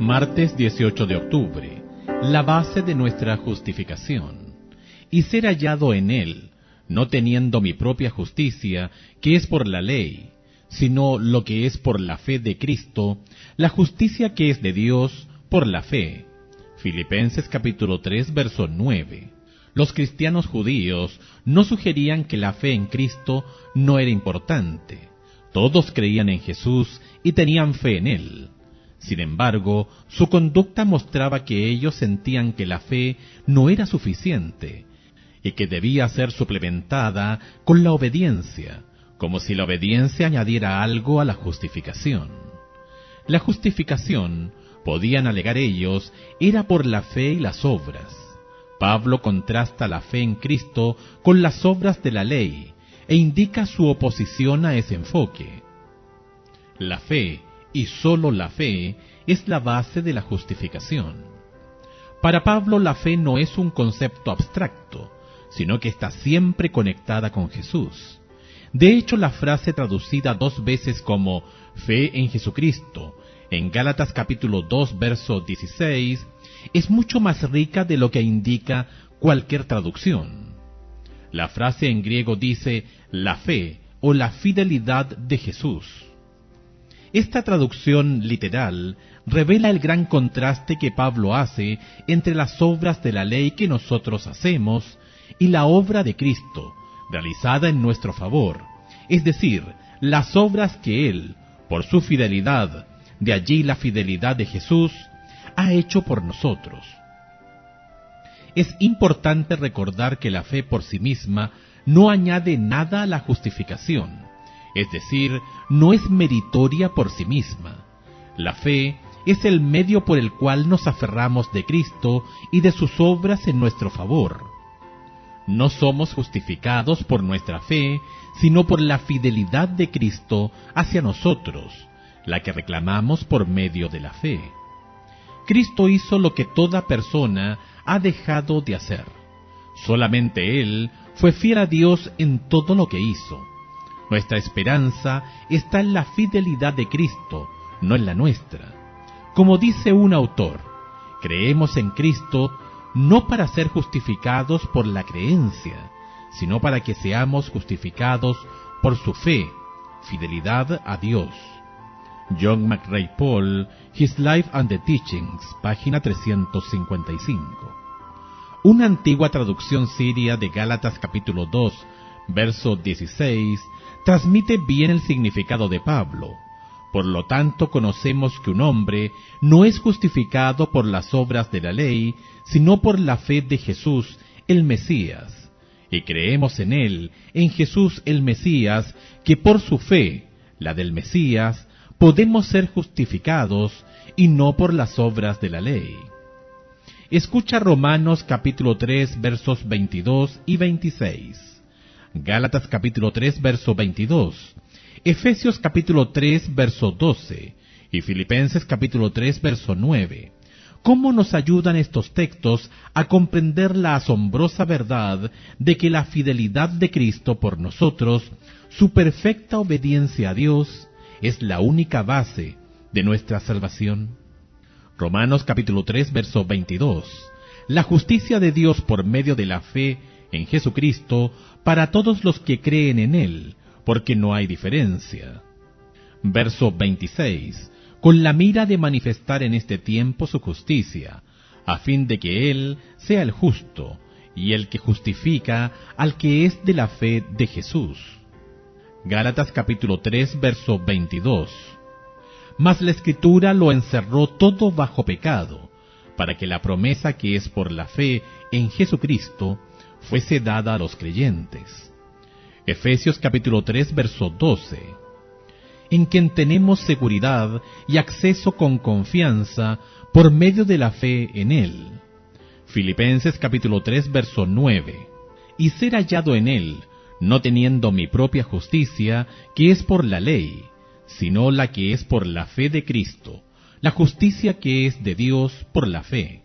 Martes 18 de octubre. La base de nuestra justificación. Y ser hallado en Él, no teniendo mi propia justicia, que es por la ley, sino lo que es por la fe de Cristo, la justicia que es de Dios por la fe. Filipenses capítulo 3, verso 9. Los cristianos judíos no sugerían que la fe en Cristo no era importante. Todos creían en Jesús y tenían fe en Él. Sin embargo, su conducta mostraba que ellos sentían que la fe no era suficiente y que debía ser suplementada con la obediencia, como si la obediencia añadiera algo a la justificación. La justificación, podían alegar ellos, era por la fe y las obras. Pablo contrasta la fe en Cristo con las obras de la ley e indica su oposición a ese enfoque. La fe, y sólo la fe, es la base de la justificación. Para Pablo la fe no es un concepto abstracto, sino que está siempre conectada con Jesús. De hecho, la frase traducida 2 veces como fe en Jesucristo, en Gálatas capítulo 2, verso 16, es mucho más rica de lo que indica cualquier traducción. La frase en griego dice la fe o la fidelidad de Jesús. Esta traducción literal revela el gran contraste que Pablo hace entre las obras de la ley que nosotros hacemos y la obra de Cristo, realizada en nuestro favor, es decir, las obras que Él, por su fidelidad, de allí la fidelidad de Jesús, ha hecho por nosotros. Es importante recordar que la fe por sí misma no añade nada a la justificación. Es decir, no es meritoria por sí misma. La fe es el medio por el cual nos aferramos de Cristo y de sus obras en nuestro favor. No somos justificados por nuestra fe, sino por la fidelidad de Cristo hacia nosotros, la que reclamamos por medio de la fe. Cristo hizo lo que toda persona ha dejado de hacer. Solamente Él fue fiel a Dios en todo lo que hizo. Nuestra esperanza está en la fidelidad de Cristo, no en la nuestra. Como dice un autor, creemos en Cristo no para ser justificados por la creencia, sino para que seamos justificados por su fe, fidelidad a Dios. John McRae Paul, His Life and the Teachings, página 355. Una antigua traducción siria de Gálatas capítulo 2, verso 16, transmite bien el significado de Pablo. Por lo tanto, conocemos que un hombre no es justificado por las obras de la ley, sino por la fe de Jesús, el Mesías. Y creemos en Él, en Jesús el Mesías, que por su fe, la del Mesías, podemos ser justificados y no por las obras de la ley. Escucha Romanos capítulo 3, versos 22 y 26. Gálatas capítulo 3, verso 22, Efesios capítulo 3, verso 12, y Filipenses capítulo 3, verso 9. ¿Cómo nos ayudan estos textos a comprender la asombrosa verdad de que la fidelidad de Cristo por nosotros, su perfecta obediencia a Dios, es la única base de nuestra salvación? Romanos capítulo 3, verso 22. La justicia de Dios por medio de la fe en Jesucristo para todos los que creen en Él, porque no hay diferencia. Verso 26. Con la mira de manifestar en este tiempo su justicia, a fin de que Él sea el justo, y el que justifica al que es de la fe de Jesús. Gálatas capítulo 3, verso 22. Mas la Escritura lo encerró todo bajo pecado, para que la promesa que es por la fe en Jesucristo fuese dada a los creyentes. Efesios capítulo 3, verso 12. En quien tenemos seguridad y acceso con confianza por medio de la fe en Él. Filipenses capítulo 3, verso 9. Y ser hallado en Él, no teniendo mi propia justicia, que es por la ley, sino la que es por la fe de Cristo, la justicia que es de Dios por la fe.